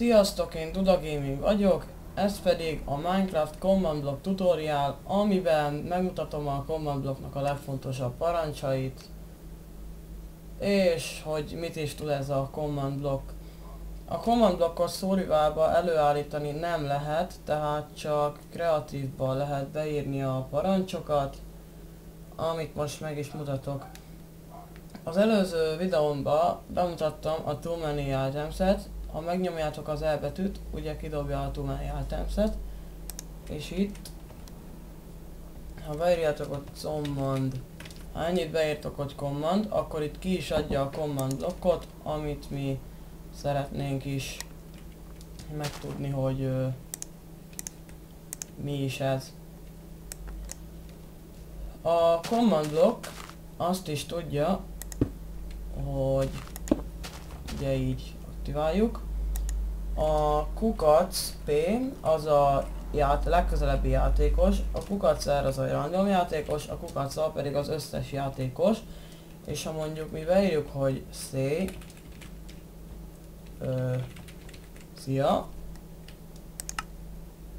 Sziasztok, én Duda Gaming vagyok, ez pedig a Minecraft Command Block tutorial, amiben megmutatom a Command Blocknak a legfontosabb parancsait, és hogy mit is tud ez a Command Block. A Command Blockot Survivalba előállítani nem lehet, tehát csak kreatívban lehet beírni a parancsokat, amit most meg is mutatok. Az előző videómban bemutattam a Too Many Items-et. Ha megnyomjátok az E betűt, ugye kidobja a Too Many Items-et, és itt, ha beírjátok a command, ha ennyit beírtok, hogy command, akkor itt ki is adja a command blokkot, amit mi szeretnénk is megtudni, hogy mi is ez. A command block azt is tudja, hogy ugye így aktiváljuk. A kukac P az a legközelebbi játékos, a kukac R az a random játékos, a kukac A pedig az összes játékos, és ha mondjuk mi beírjuk, hogy szia,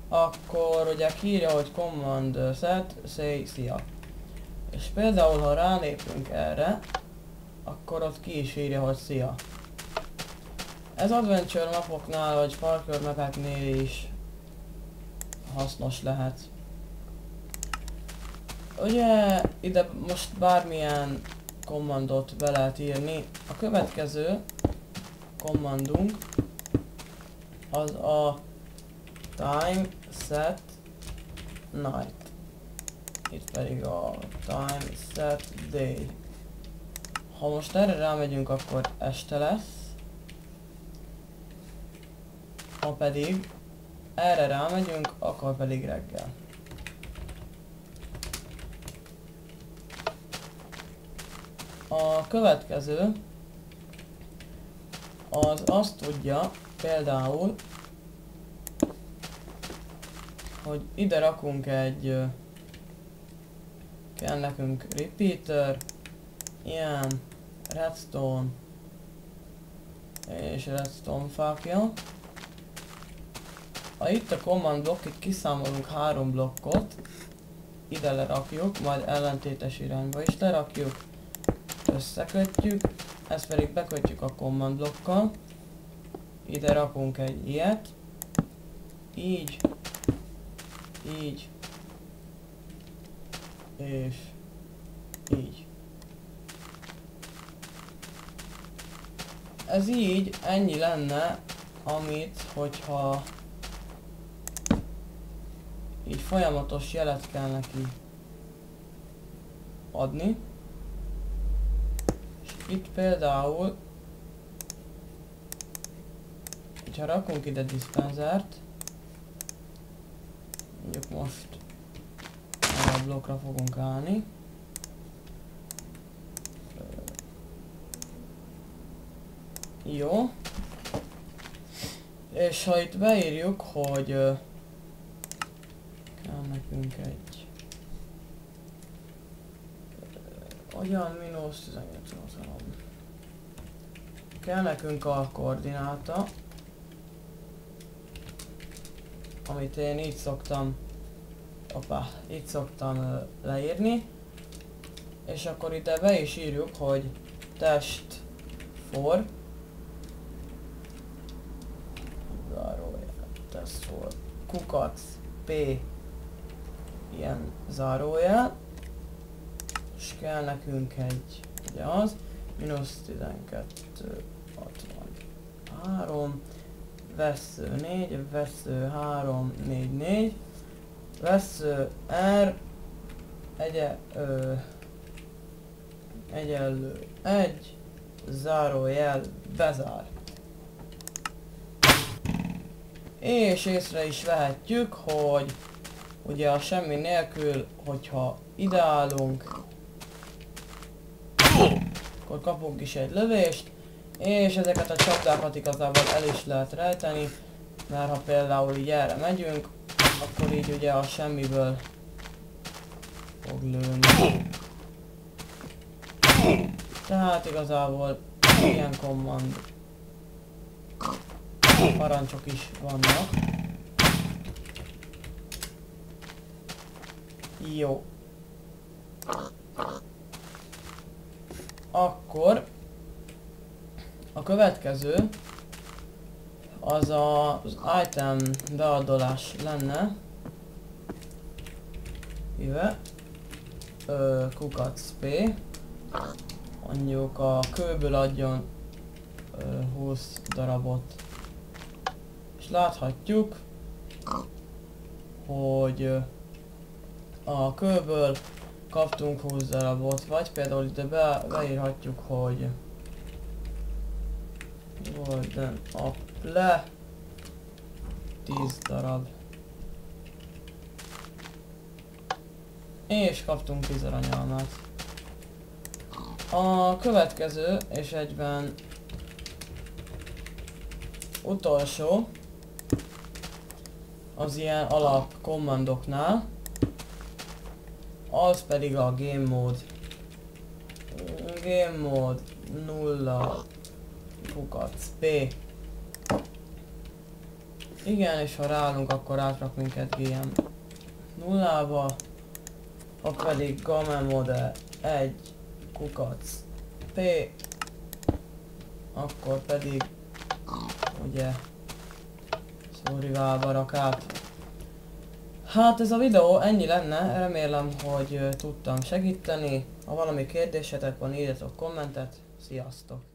akkor ugye kiírja, hogy command set say szia. És például ha rálépünk erre, akkor ott ki is írja, hogy szia. Ez adventure mapoknál vagy parkour mapeknél is hasznos lehet. Ugye ide most bármilyen kommandot be lehet írni. A következő kommandunk az a time set night. Itt pedig a time set day. Ha most erre rámegyünk, akkor este lesz. Ha pedig erre rámegyünk, akkor pedig reggel. A következő az azt tudja például, hogy ide rakunk kell nekünk repeater, ilyen redstone és redstone fákja. Ha itt a command block, itt kiszámolunk 3 blokkot, ide lerakjuk, majd ellentétes irányba is lerakjuk, összekötjük, ezt pedig bekötjük a command blockkal, ide rakunk egy ilyet, így, így, és így. Ez így ennyi lenne, amit, hogyha így folyamatos jelet kell neki adni. És itt például, hogyha rakunk ide dispensert, mondjuk most a blokkra fogunk állni. Jó. És ha itt beírjuk, hogy kell nekünk egy olyan -18 kell nekünk a koordináta, amit én így szoktam leírni, és akkor ide be is írjuk, hogy test for kukac P ilyen zárójel, és kell nekünk egy, ugye az, -1263, vesző 4, vesző 3, 4, 4, vesző R, egyenlő 1, zárójel bezár. És észre is vehetjük, hogy ugye a semmi nélkül, hogyha ide állunk, akkor kapunk is egy lövést, és ezeket a csapdákat igazából el is lehet rejteni, mert ha például így erre megyünk, akkor így ugye a semmiből fog lőni. Tehát igazából ilyen command parancsok is vannak. Jó. Akkor a következő az az item beadolás lenne. Jöve. Kukac P. Mondjuk a kőből adjon 20 darabot. És láthatjuk, hogy a kőből kaptunk 20 darabot, vagy például ide beírhatjuk, hogy golden apple 10 darab. És kaptunk 10 aranyalmát. A következő és egyben utolsó az ilyen alap kommandoknál, az pedig a game mode. Game mode 0 kukac P. Igen, és ha ráállunk, akkor átrak minket GM 0-ba, ha pedig game mode 1 kukac P, akkor pedig ugye szórivába rak át. Hát ez a videó ennyi lenne, remélem, hogy tudtam segíteni. Ha valami kérdésetek van, írjatok kommentet. Sziasztok!